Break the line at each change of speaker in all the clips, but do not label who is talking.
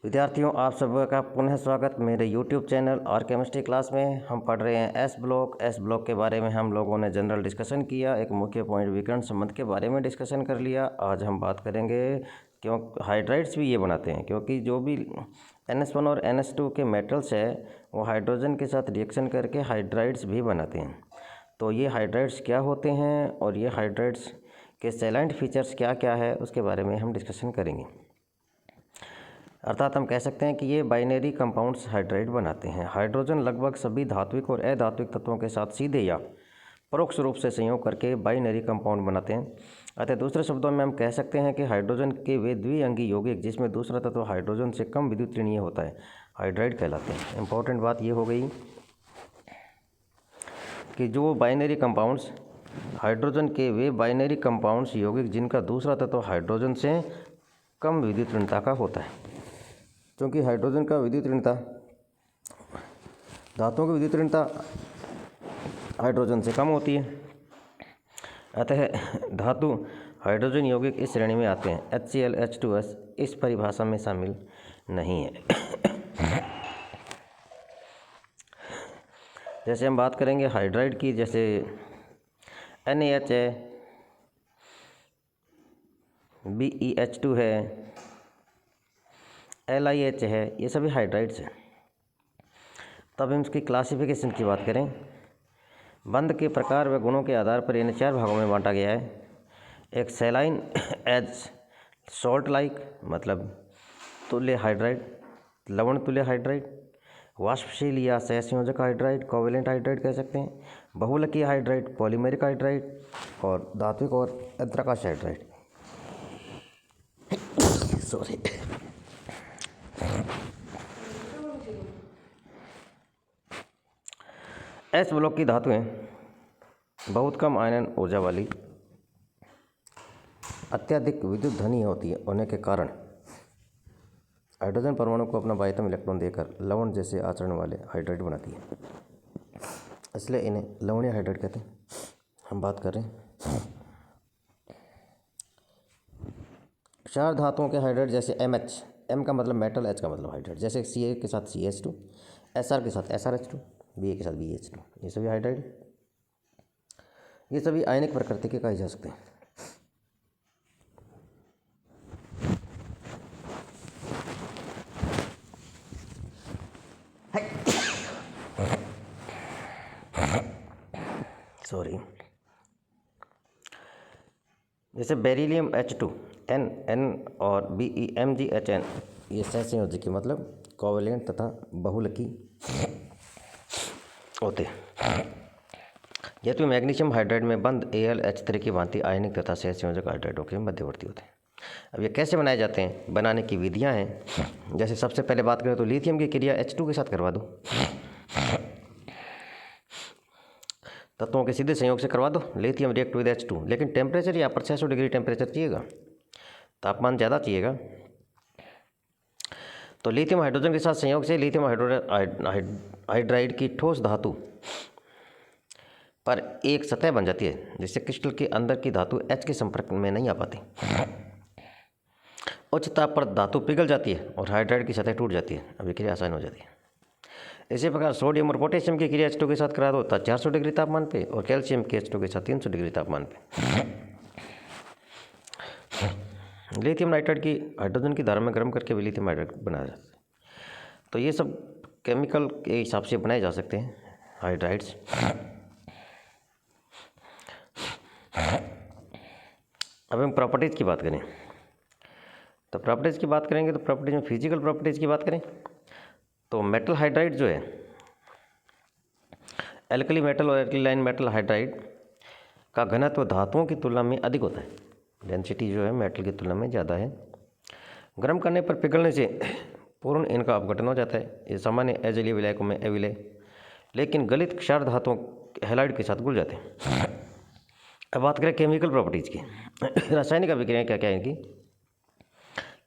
विद्यार्थियों, आप सबका पुनः स्वागत मेरे YouTube चैनल और केमिस्ट्री क्लास में। हम पढ़ रहे हैं एस ब्लॉक के बारे में हम लोगों ने जनरल डिस्कशन किया, एक मुख्य पॉइंट विकर्ण संबंध के बारे में डिस्कशन कर लिया। आज हम बात करेंगे क्यों हाइड्राइड्स भी ये बनाते हैं, क्योंकि जो भी NH1 और NH2 के मेटल्स है वो हाइड्रोजन के साथ रिएक्शन करके हाइड्राइड्स भी बनाते हैं। तो ये हाइड्राइड्स क्या होते हैं और ये हाइड्राइड्स के सैलेंट फीचर्स क्या क्या है उसके बारे में हम डिस्कशन करेंगे। अर्थात हम कह सकते हैं कि ये बाइनरी कंपाउंड्स हाइड्राइड बनाते हैं। हाइड्रोजन लगभग सभी धात्विक और अधात्विक तत्वों के साथ सीधे या परोक्ष रूप से संयोग करके बाइनरी कंपाउंड बनाते हैं। अतः दूसरे शब्दों में हम कह सकते हैं कि हाइड्रोजन के वे द्विअंगी यौगिक जिसमें दूसरा तत्व हाइड्रोजन से कम विद्युत ऋणीय होता है हाइड्राइड कहलाते हैं। इंपॉर्टेंट बात ये हो गई कि जो बाइनरी कंपाउंड्स हाइड्रोजन के वे बाइनरी कंपाउंड्स यौगिक जिनका दूसरा तत्व हाइड्रोजन से कम विद्युत ऋणता का होता है, क्योंकि हाइड्रोजन का विद्युत ऋणता धातुओं की विद्युत ऋणता हाइड्रोजन से कम होती है। अतः धातु हाइड्रोजन यौगिक इस श्रेणी में आते हैं। HCl H2S इस परिभाषा में शामिल नहीं है। जैसे हम बात करेंगे हाइड्राइड की, जैसे NaH है, BeH2 है, LiH है, ये सभी हाइड्राइड्स हैं। तब हम इसकी क्लासिफिकेशन की बात करें, बंध के प्रकार व गुणों के आधार पर इन्हें 4 भागों में बांटा गया है। एक सैलाइन एज सॉल्ट लाइक मतलब तुल्य हाइड्राइड, लवण तुल्य हाइड्राइड, वाष्पशील या सहसंयोजक हाइड्राइड कोवेलेंट हाइड्राइड कह सकते हैं, बहुलकीय हाइड्राइड पॉलीमेरिक हाइड्राइड और धात्विक और अंतराकाश हाइड्राइड। सॉरी। एस ब्लॉक की धातुएं बहुत कम आयनन ऊर्जा वाली, अत्यधिक विद्युत धनी होने के कारण हाइड्रोजन परमाणु को अपना बाह्यतम इलेक्ट्रॉन देकर लवण जैसे आचरण वाले हाइड्राइड बनाती है, इसलिए इन्हें लवणीय हाइड्राइड कहते हैं। हम बात करें 4 धातुओं के हाइड्राइड, जैसे MH, M का मतलब मेटल, H का मतलब हाइड्राइड, जैसे Ca के साथ CH2, Sr के साथ SrH2, Ba के साथ BH2, ये सभी हाइड्राइड, ये सभी आयनिक प्रकृति के कहे जा सकते हैं। सॉरी। जैसे बेरिलियम H2, N और BeMgHn, ये सहसंयोजक मतलब कोवेलेंट तथा बहुलकी होते हैं। जबकि मैग्नीशियम हाइड्राइड में बंध AlH3 की भांति आयनिक तथा सहसंयोजक हाइड्राइडों के मध्यवर्ती होते हैं। अब ये कैसे बनाए जाते हैं, बनाने की विधियां हैं। जैसे सबसे पहले बात करें तो लिथियम की क्रिया H2 के साथ करवा दो, तत्वों के सीधे संयोग से करवा दो, लिथियम रिएक्ट विद H2। लेकिन टेम्परेचर यहाँ पर 600 डिग्री टेम्परेचर चाहिएगा, तापमान ज़्यादा चाहिएगा। तो लिथियम हाइड्रोजन के साथ संयोग से लिथियम हाइड्राइड की ठोस धातु पर एक सतह बन जाती है, जिससे क्रिस्टल के अंदर की धातु H के संपर्क में नहीं आ पाती। उच्च ताप पर धातु पिघल जाती है और हाइड्राइड की सतह टूट जाती है। अब ये क्रिया आसान हो जाती है। इसी प्रकार सोडियम और पोटेशियम की क्रिया H2 के साथ करा दो 400 डिग्री तापमान पे, और कैल्शियम के H2 के साथ 300 डिग्री तापमान पे। लिथियम नाइट्राइड की हाइड्रोजन की धारा में गर्म करके भी लिथियम हाइड्राइड बनाया जाता है। तो ये सब केमिकल के हिसाब से बनाए जा सकते हैं हाइड्राइड्स। अब हम प्रॉपर्टीज़ की बात करें, तो प्रॉपर्टीज़ की बात करेंगे तो प्रॉपर्टीज में फिजिकल प्रॉपर्टीज़ की बात करें तो मेटल हाइड्राइड जो है, एल्कली मेटल और एल्कलाइन मेटल हाइड्राइड का घनत्व धातुओं की तुलना में अधिक होता है। डेंसिटी जो है मेटल की तुलना में ज़्यादा है। गर्म करने पर पिघलने से पूर्ण इनका अपघटन हो जाता है। ये सामान्य एजिलीय विलायकों में एविलय, लेकिन गलित क्षार धातुओं हैलाइड के साथ घुल जाते हैं। अब बात करें केमिकल प्रॉपर्टीज़ की। रासायनिक अभिक्रियाएँ क्या क्या हैं, इनकी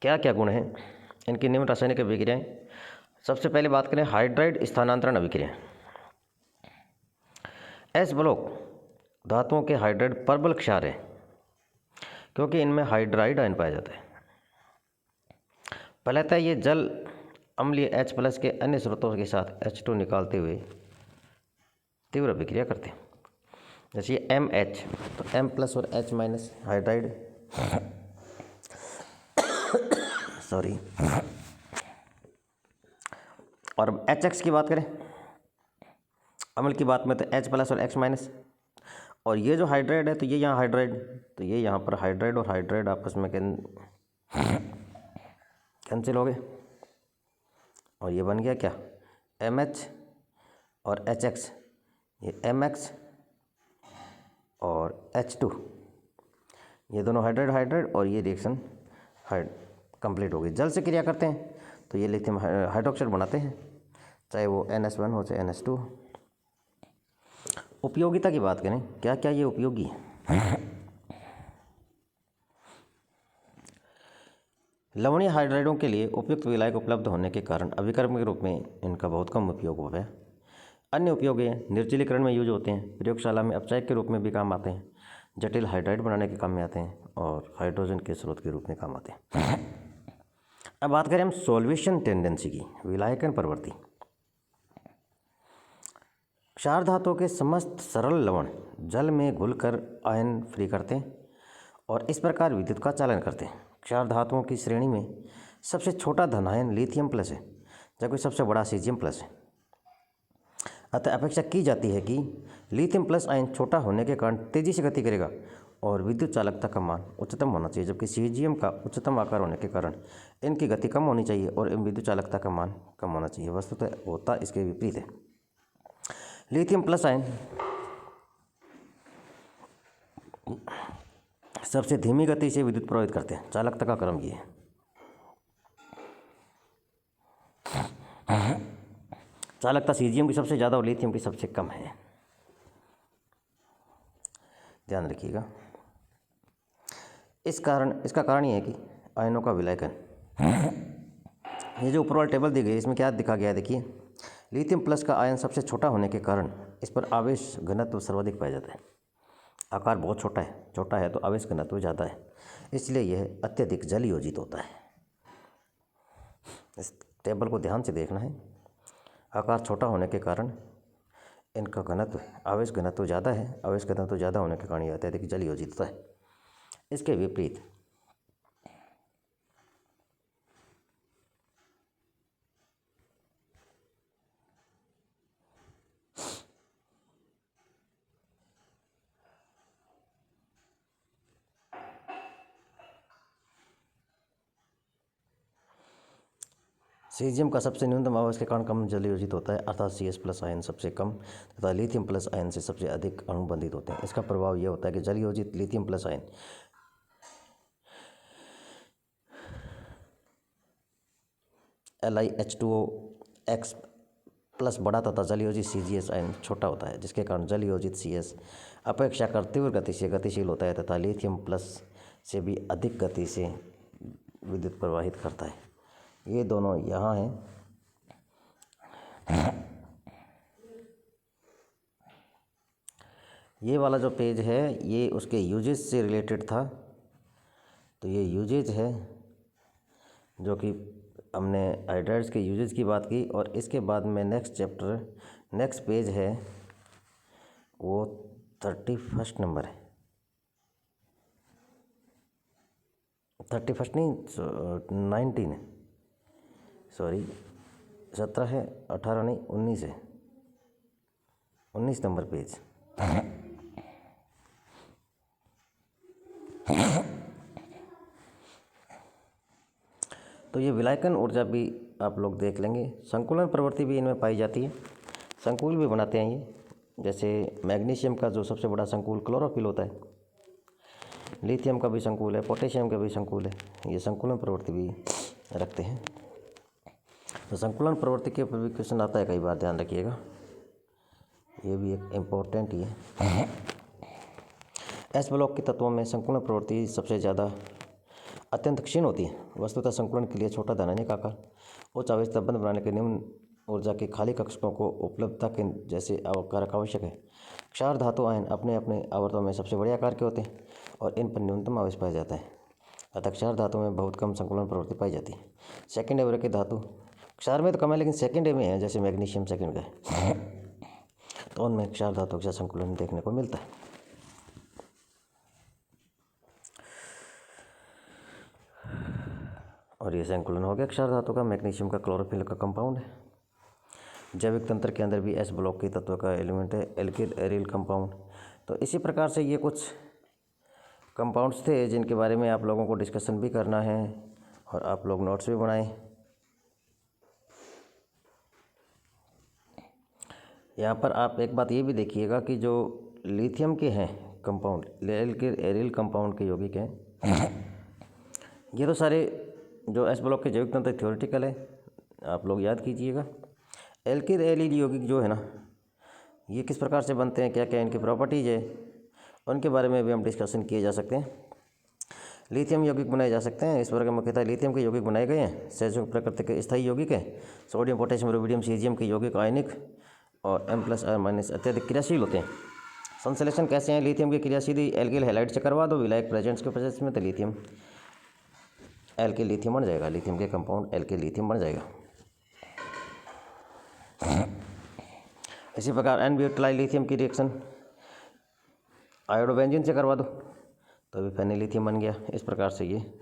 क्या क्या गुण हैं, इनकी निम्न रासायनिक अभिक्रियाएँ। सबसे पहले बात करें हाइड्राइड स्थानांतरण अभिक्रिया। एस ब्लॉक धातुओं के हाइड्राइड प्रबल क्षार है, क्योंकि इनमें हाइड्राइड आयन पाया जाता है। फलतः ये जल अम्लीय H+ के अन्य स्रोतों के साथ H2 निकालते हुए तीव्र अभिक्रिया करते हैं। जैसे ये MH, तो M+ और H- हाइड्राइड सॉरी, और HX की बात करें, अम्ल की बात में, तो H+ और X-, और ये जो हाइड्राइड है तो ये यहाँ हाइड्राइड, तो ये यहाँ पर हाइड्राइड और हाइड्राइड आपस में कैंसिल हो गए, और ये बन गया क्या, MH और HX, ये MX और H2, ये दोनों हाइड्राइड हाइड्राइड, और ये रिएक्शन कंप्लीट हो गई। जल से क्रिया करते हैं तो ये लिथियम हाइड्रोक्साइड बनाते हैं, चाहे वो NH1 हो चाहे NH2। उपयोगिता की बात करें, क्या क्या ये उपयोगी है। लवणीय हाइड्राइडों के लिए उपयुक्त विलायक उपलब्ध होने के कारण अभिकर्म के रूप में इनका बहुत कम उपयोग हो गया। अन्य उपयोग ये निर्जलीकरण में यूज होते हैं, प्रयोगशाला में अपचायक के रूप में भी काम आते हैं, जटिल हाइड्राइड बनाने के काम में आते हैं, और हाइड्रोजन के स्रोत के रूप में काम आते हैं। अब बात करें हम सॉल्वेशन टेंडेंसी की, विलायकन प्रवृत्ति। क्षार धातुओं के समस्त सरल लवण जल में घुलकर आयन फ्री करते हैं और इस प्रकार विद्युत का चालन करते हैं। क्षार धातुओं की श्रेणी में सबसे छोटा धनायन लिथियम प्लस है, जबकि सबसे बड़ा सीजियम प्लस है। अतः अपेक्षा की जाती है कि लिथियम प्लस आयन छोटा होने के कारण तेजी से गति करेगा और विद्युत चालकता का मान उच्चतम होना चाहिए, जबकि सीजियम का उच्चतम आकार होने के कारण इनकी गति कम होनी चाहिए और इन विद्युत चालकता का मान कम होना चाहिए। वस्तुतः होता इसके विपरीत है। लिथियम प्लस आयन सबसे धीमी गति से विद्युत प्रवाहित करते हैं। चालकता का क्रम ये है, चालकता सीजियम की सबसे ज़्यादा और लिथियम की सबसे कम है, ध्यान रखिएगा। इसका कारण ये है कि आयनों का विलायकन, ये जो ऊपर वाला टेबल दी गई इसमें क्या दिखा गया है, देखिए, लिथियम प्लस का आयन सबसे छोटा होने के कारण इस पर आवेश घनत्व सर्वाधिक पाया जाता है। आकार बहुत छोटा है तो आवेश घनत्व ज़्यादा है, इसलिए यह अत्यधिक जल योजित होता है। इस टेबल को ध्यान से देखना है। आकार छोटा होने के कारण इनका घनत्व, आवेश घनत्व ज़्यादा है, आवेश घनत्व ज़्यादा होने के कारण यह अत्यधिक जल योजित होता है। इसके विपरीत सीजियम का सबसे न्यूनतम आवेश के कारण कम जल योजित होता है, अर्थात CS+ आयन सबसे कम तथा लिथियम प्लस आयन से सबसे अधिक अणुबंधित होते हैं। इसका प्रभाव यह होता है कि जल योजित लिथियम प्लस आयन LiH2O+ बड़ा तथा जल योजित CgS आयन छोटा होता है, जिसके कारण जल योजित CS अपेक्षाकृत तीव्र गति से गतिशील होता है तथा लिथियम प्लस से भी अधिक गति से विद्युत प्रवाहित करता है। ये दोनों यहाँ हैं। ये वाला जो पेज है ये उसके यूजेज से रिलेटेड था, तो ये यूजेज है जो कि हमने हाइड्राइड्स के यूजेज की बात की, और इसके बाद में नेक्स्ट पेज है वो 31 नंबर है, 31 नहीं 19 है, सॉरी 17 है, 18 नहीं 19 है, 19 नंबर पेज। तो ये विलायकन ऊर्जा भी आप लोग देख लेंगे। संकुलन प्रवृत्ति भी इनमें पाई जाती है, संकुल भी बनाते हैं ये। जैसे मैग्नीशियम का जो सबसे बड़ा संकुल क्लोरोफिल होता है, लिथियम का भी संकुल है, पोटेशियम का भी संकुल है, ये संकुलन प्रवृत्ति भी रखते हैं। तो संकुलन प्रवृत्ति के ऊपर भी क्वेश्चन आता है कई बार, ध्यान रखिएगा, ये भी एक इम्पोर्टेंट ही है। एस ब्लॉक के तत्वों में संकुलन प्रवृत्ति सबसे ज़्यादा अत्यंत क्षीण होती है। वस्तुतः संकुलन के लिए छोटा धनायनिक आकार, उच्च आवेश बंध बनाने के निम्न ऊर्जा के खाली कक्षकों को उपलब्धता के जैसे कारक आवश्यक है। क्षार धातु आयन अपने अपने आवर्तों में सबसे बड़े आकार के होते हैं और इन पर न्यूनतम आवेश पाया जाता है। अतः क्षार धातु में बहुत कम संकुलन प्रवृत्ति पाई जाती है। सेकेंड एवरेज की धातु क्षार में तो कम है, लेकिन सेकंड ए में है, जैसे मैग्नीशियम सेकंड का है, तो उनमें क्षार धातु का संकुलन देखने को मिलता है। और ये संकुलन हो गया क्षार धातु का। मैग्नीशियम का क्लोरोफिल का कंपाउंड है। जैविक तंत्र के अंदर भी एस ब्लॉक की तत्व का एलिमेंट है, एल्किल एरिल कंपाउंड। तो इसी प्रकार से ये कुछ कंपाउंड्स थे जिनके बारे में आप लोगों को डिस्कशन भी करना है और आप लोग नोट्स भी बनाएं। यहाँ पर आप एक बात ये भी देखिएगा कि जो लिथियम के हैं कंपाउंड, एल्किल एरिल कंपाउंड के यौगिक हैं, ये तो सारे जो एस ब्लॉक के जैविक तंत्र थ्योरेटिकल है, आप लोग याद कीजिएगा। एल्किल एरिल यौगिक जो है ना, ये किस प्रकार से बनते हैं, क्या क्या इनकी प्रॉपर्टीज़ है, उनके बारे में भी हम डिस्कशन किए जा सकते हैं। लिथियम यौगिक बनाए जा सकते हैं। इस प्रकार मुख्यतः लिथियम के यौगिक बनाए गए हैं। सहसंयोजक प्रकृति के स्थायी यौगिक है। सोडियम पोटेशियम रुबिडियम सीजियम के यौगिक आयनिक और M+R- अत्यधिक क्रियाशील होते हैं। संश्लेषण कैसे हैं लिथियम की क्रियाशील एल्किल हैलाइड से करवा दो विलायक प्रेजेंट्स के प्रोसेस में, तो लिथियम एल्किल लिथियम बन जाएगा। लिथियम के कंपाउंड एल्किल लिथियम बन जाएगा। इसी प्रकार N-ब्यूटाइल लिथियम की रिएक्शन आयोडोबेंजीन से करवा दो तो भी फेनिलिथियम बन गया। इस प्रकार से ये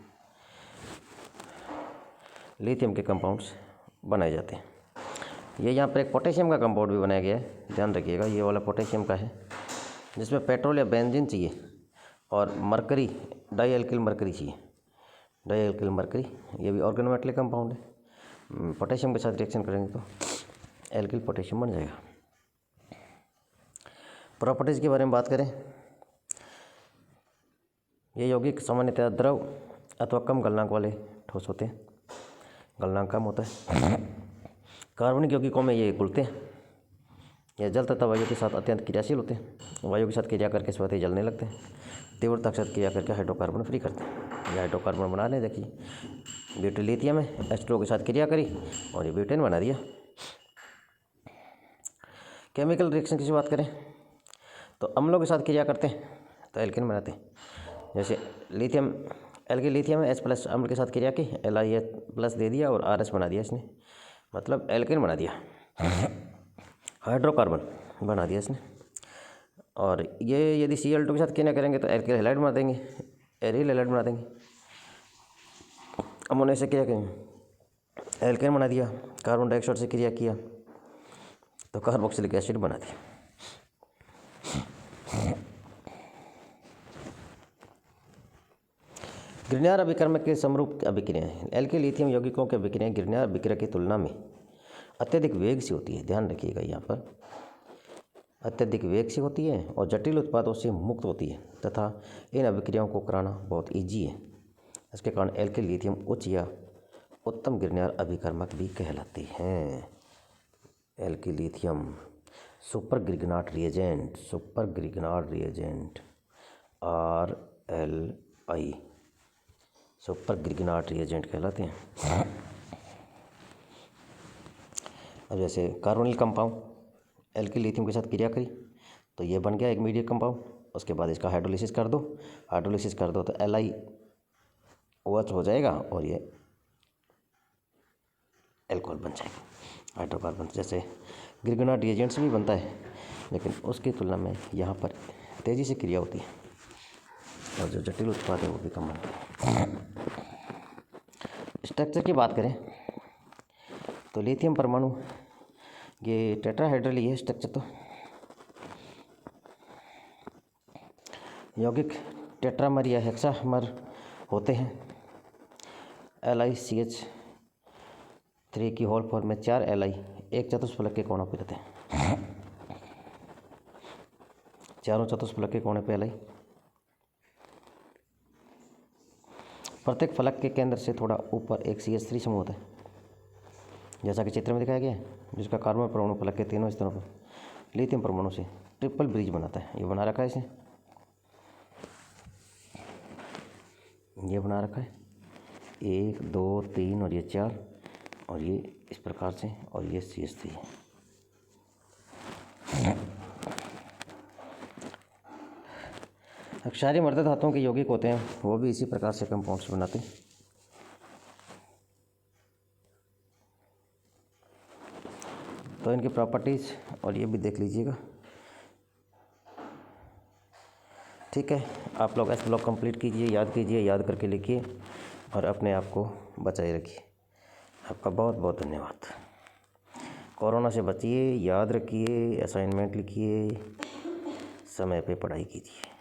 लिथियम के कंपाउंड्स बनाए जाते हैं। ये यहाँ पर एक पोटेशियम का कंपाउंड भी बनाया गया है, ध्यान रखिएगा। ये वाला पोटेशियम का है जिसमें पेट्रोल या बेंजीन चाहिए और मरकरी डाई एल्किल मरकरी चाहिए, डाई एल्किल मरकरी। ये भी ऑर्गेनोमेटलिक कंपाउंड है। पोटेशियम के साथ रिएक्शन करेंगे तो एल्किल पोटेशियम बन जाएगा। प्रॉपर्टीज़ के बारे में बात करें, ये यौगिक सामान्यतः द्रव अथवा कम गलनांक वाले ठोस होते हैं, गलनांक कम होता है। कार्बनिक यौगिकों में ये घुलते हैं। यह जल तथा वायु के साथ अत्यंत क्रियाशील होते हैं। वायु के साथ क्रिया करके स्वतः जलने लगते हैं। तीव्रता के साथ क्रिया करके हाइड्रोकार्बन फ्री करते हैं। ये हाइड्रोकार्बन बना लें, देखिए ब्यूटेन लिथियम है, H2O के साथ क्रिया करी और ये ब्यूटेन बना दिया। केमिकल रिएक्शन की बात करें तो अम्लों के साथ क्रिया करते हैं तो एल्केन बनाते हैं। जैसे लिथियम एल्किल लिथियम है, H+ अम्ल के साथ क्रिया की, Li+ दे दिया और RS बना दिया इसने, मतलब एल्केन बना दिया, हाइड्रोकार्बन बना दिया इसने। और ये यदि Cl2 के साथ क्रिया करेंगे तो एल्किल हैलाइड बना देंगे, एरिल हैलाइड बना देंगे। अमोनिया से क्रिया करेंगे, एल्केन बना दिया। कार्बन डाइऑक्साइड से क्रिया किया तो कार्बोक्सिलिक एसिड बना दिया। ग्रिग्नार्ड अभिकर्मक के समरूप अभिक्रियाएं। एल्किल लिथियम यौगिकों की अभिक्रियाएं ग्रिग्नार्ड अभिक्रिया की तुलना में अत्यधिक वेग से होती है। ध्यान रखिएगा, यहाँ पर अत्यधिक वेग से होती है और जटिल उत्पादों से मुक्त होती है तथा इन अभिक्रियाओं को कराना बहुत ईजी है। इसके कारण एल्किल लिथियम उच्च या उत्तम ग्रिग्नार्ड अभिकर्मक भी कहलाते हैं। Alkyl lithium super Grignard reagent, super Grignard reagent RLI super Grignard reagent कहलाते हैं। अब जैसे कार्बोनिल कंपाउंड एल्किल लिथियम के साथ क्रिया करी तो ये बन गया एक मीडियम कंपाउंड। उसके बाद इसका हाइड्रोलिसिस कर दो, तो LiOH हो जाएगा और ये एल्कोहल बन जाएगा, हाइड्रोकार्बन। जैसे ग्रिग्नार्ड रिएजेंट्स भी बनता है, लेकिन उसकी तुलना में यहाँ पर तेज़ी से क्रिया होती है और जो जटिल उत्पाद है वो भी कम बनते हैं। स्ट्रक्चर की बात करें तो लिथियम परमाणु ये टेट्राहेड्रल ही है स्ट्रक्चर। तो यौगिक टेट्रामर या हेक्सामर होते हैं। LiCH3 की होल फॉर्म में 4 Li एक चतुष्फलक के कोणों पर रहते हैं। चारों चतुष्फलक के कोने पे Li, प्रत्येक फलक के केंद्र से थोड़ा ऊपर एक CH3 समूह होता है, जैसा कि चित्र में दिखाया गया है, जिसका कार्बन परमाणु फलक के तीनों स्तरों पर लिथियम परमाणु से ट्रिपल ब्रिज बनाता है। ये बना रखा है इसने, ये बना रखा है 1 2 3 और ये 4 और ये इस प्रकार से और ये CH3 है। क्षारीय मृदा धातुओं के यौगिक होते हैं, वो भी इसी प्रकार से कंपाउंड्स बनाते हैं। तो इनकी प्रॉपर्टीज़ और ये भी देख लीजिएगा। ठीक है, आप लोग एस ब्लॉक कंप्लीट कीजिए, याद करके लिखिए और अपने आप को बचाए रखिए। आपका बहुत बहुत धन्यवाद। कोरोना से बचिए, याद रखिए, असाइनमेंट लिखिए, समय पे पढ़ाई कीजिए।